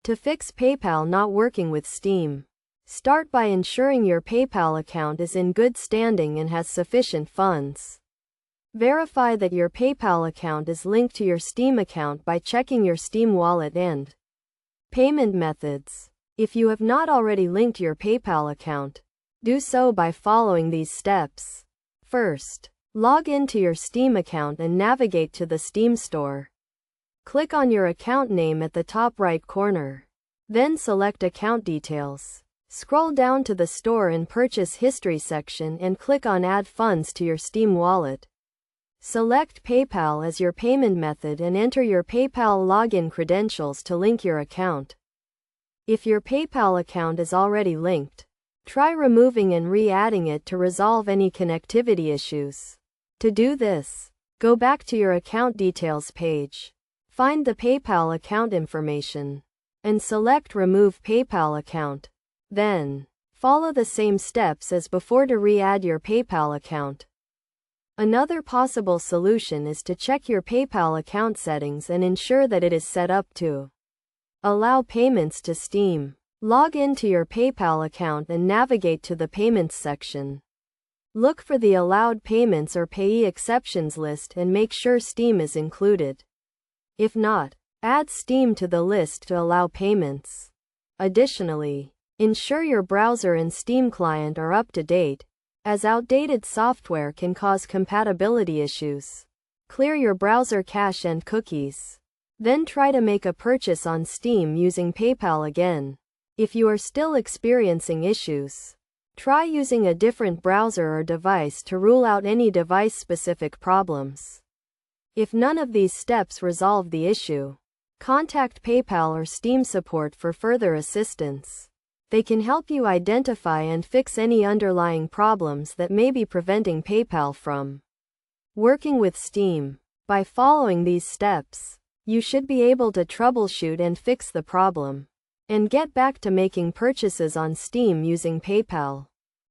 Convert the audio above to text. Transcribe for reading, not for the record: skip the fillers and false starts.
To fix PayPal not working with Steam, start by ensuring your PayPal account is in good standing and has sufficient funds. Verify that your PayPal account is linked to your Steam account by checking your Steam wallet and payment methods. If you have not already linked your PayPal account, do so by following these steps. First, log into your Steam account and navigate to the Steam store. Click on your account name at the top right corner. Then select Account Details. Scroll down to the Store and Purchase History section and click on Add Funds to your Steam wallet. Select PayPal as your payment method and enter your PayPal login credentials to link your account. If your PayPal account is already linked, try removing and re-adding it to resolve any connectivity issues. To do this, go back to your account details page. Find the PayPal account information and select Remove PayPal account. Then, follow the same steps as before to re-add your PayPal account. Another possible solution is to check your PayPal account settings and ensure that it is set up to allow payments to Steam. Log into your PayPal account and navigate to the Payments section. Look for the Allowed Payments or Payee Exceptions list and make sure Steam is included. If not, add Steam to the list to allow payments. Additionally, ensure your browser and Steam client are up to date, as outdated software can cause compatibility issues. Clear your browser cache and cookies. Then try to make a purchase on Steam using PayPal again. If you are still experiencing issues, try using a different browser or device to rule out any device-specific problems. If none of these steps resolve the issue, contact PayPal or Steam support for further assistance. They can help you identify and fix any underlying problems that may be preventing PayPal from working with Steam. By following these steps, you should be able to troubleshoot and fix the problem, and get back to making purchases on Steam using PayPal.